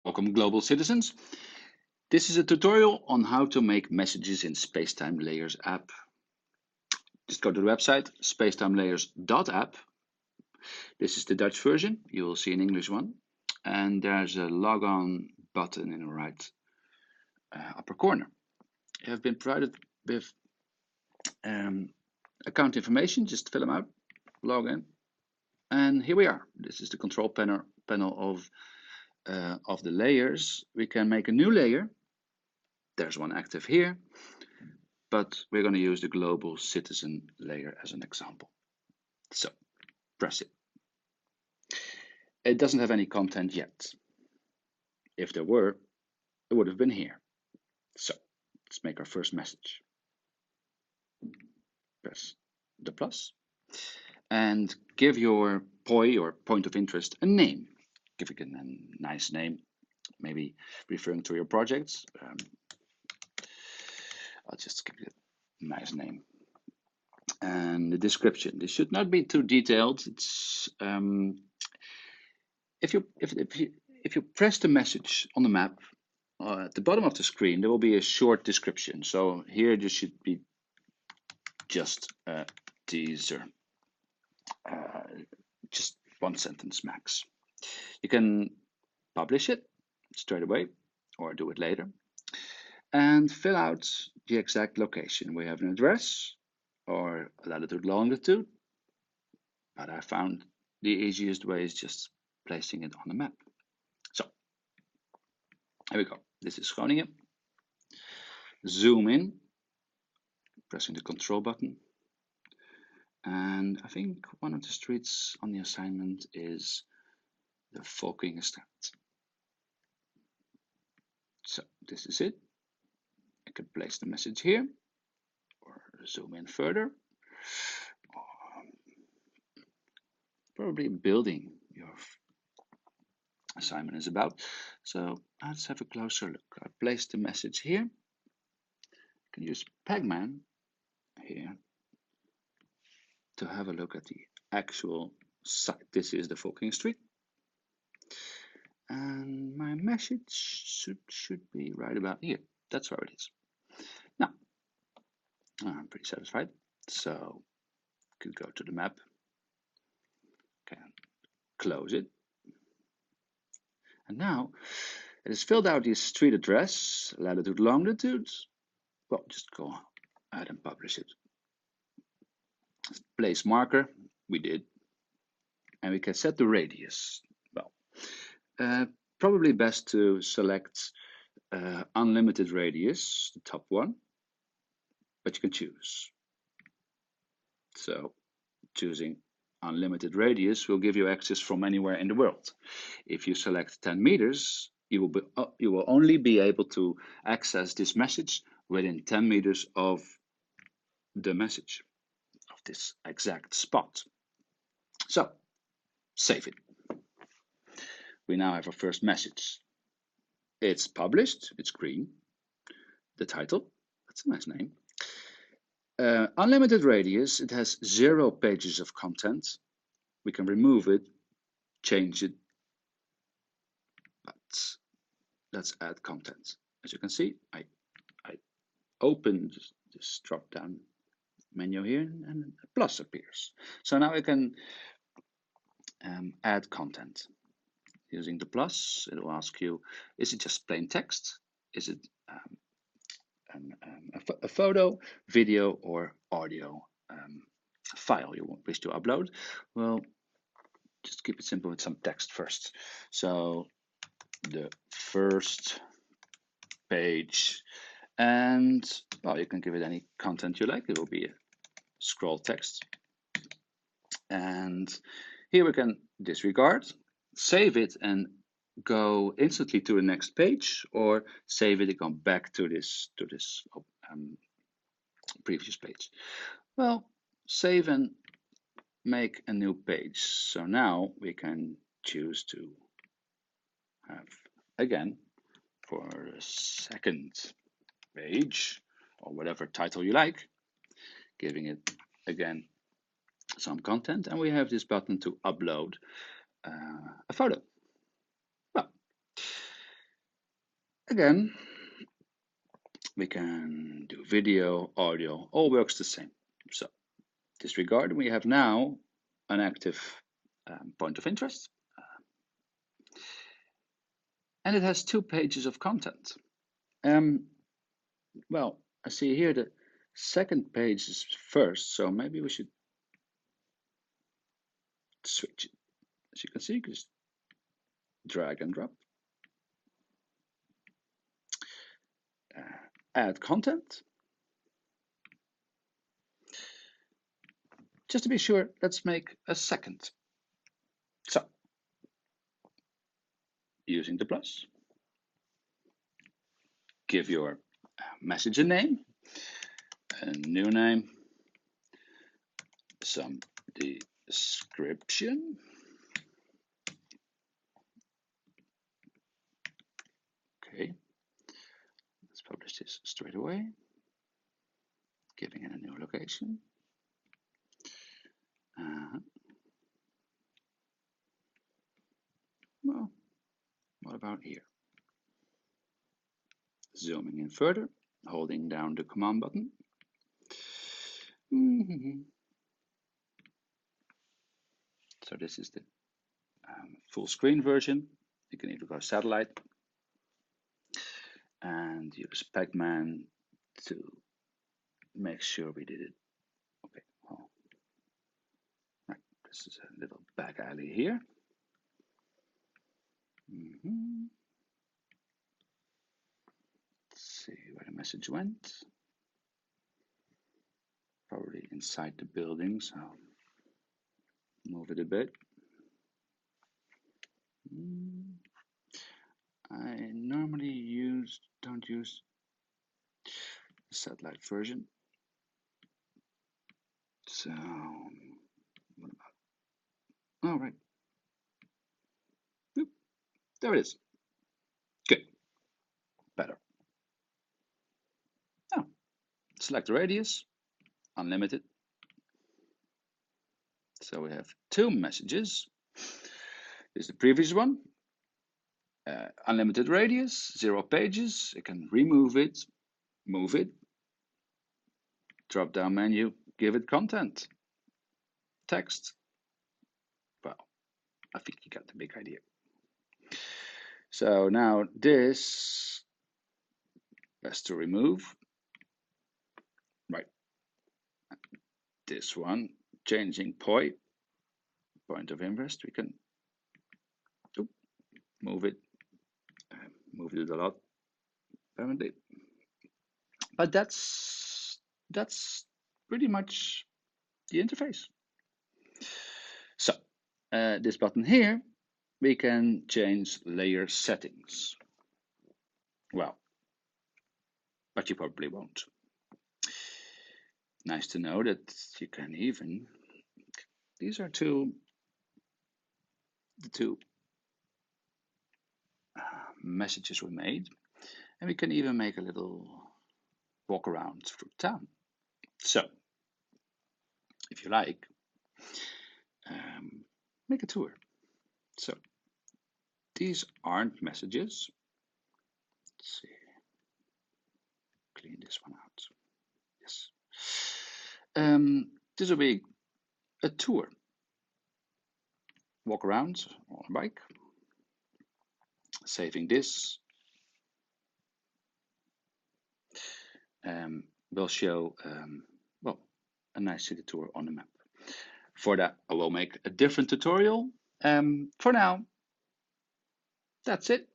Welcome, global citizens. This is a tutorial on how to make messages in Spacetime Layers app. Just go to the website, spacetimelayers.app. This is the Dutch version. You will see an English one. And there's a log on button in the right upper corner. You have been provided with account information. Just fill them out, log in. And here we are. This is the control panel of the layers. We can make a new layer. There's one active here, but we're going to use the global citizen layer as an example. So press it. It doesn't have any content yet. If there were, it would have been here. So let's make our first message. Press the plus and give your POI or point of interest a name. Give it a nice name, maybe referring to your projects. I'll just give it a nice name. And the description. This should not be too detailed. It's if you press the message on the map at the bottom of the screen, there will be a short description. So here there should be just a teaser, just one sentence max. You can publish it straight away or do it later and fill out the exact location. We have an address or latitude, longitude, but I found the easiest way is just placing it on the map. So here we go. This is Groningen. Zoom in, pressing the control button. And I think one of the streets on the assignment is the Volkingenstraat. So this is it. I can place the message here or zoom in further. Probably building your assignment is about. So let's have a closer look. I placed the message here. You can use Pacman here to have a look at the actual site. This is the Volkingenstraat. And my message should be right about here. That's where it is. Now, I'm pretty satisfied. So, could go to the map. Can close it. And now, it has filled out the street address, latitude, longitude. Well, just go ahead and publish it. Place marker, we did. And we can set the radius. Well, probably best to select unlimited radius, the top one, but you can choose. So choosing unlimited radius will give you access from anywhere in the world. If you select 10 meters, you will only be able to access this message within 10 meters of the message, of this exact spot. So save it. We now have our first message. It's published, it's green. The title, that's a nice name. Unlimited radius, it has 0 pages of content. We can remove it, change it, but let's add content. As you can see, I opened this drop-down menu here and a plus appears. So now I can add content. Using the plus, it will ask you, is it just plain text? Is it a photo, video, or audio file you wish to upload? Well, just keep it simple with some text first. So the first page, and well, you can give it any content you like. It will be a scroll text. And here we can disregard, save it, and go instantly to the next page, or save it and come back to this previous page. Well, save and make a new page. So now we can choose to have, again, for the second page, or whatever title you like, giving it, again, some content, and we have this button to upload a photo. Well, Again, we can do video, audio, all works the same. So disregard, we have now an active point of interest. And it has 2 pages of content. Well, I see here the second page is first, so maybe we should switch it. As you can see, just drag and drop. Add content. Just to be sure, let's make a second. So, using the plus, give your message a name, a new name, some description. Okay, let's publish this straight away, giving it a new location. Well, what about here? Zooming in further, holding down the command button. So this is the full screen version. You can either go satellite and use Pac-Man to make sure we did it. Okay, well, right. This is a little back alley here. Let's see where the message went. Probably inside the building, so move it a bit. I normally don't use the satellite version. So, what about? All right. Boop. There it is. Good. Better. Now, select the radius, unlimited. So we have 2 messages. This is the previous one. Unlimited radius, 0 pages. You can remove it, move it. Drop down menu, give it content. Text. Well, I think you got the big idea. So now this, best to remove. Right. This one, changing point of interest, we can move it a lot, apparently. But that's pretty much the interface. So this button here, we can change layer settings. Well, but you probably won't. Nice to know that you can even, these are the two messages we made, and we can even make a little walk around through town. So, if you like, make a tour. So, these aren't messages. Let's see. Clean this one out. Yes. This will be a tour. Walk around on a bike. Saving this. Will show, well, a nice city tour on the map. For that, I will make a different tutorial. For now, that's it.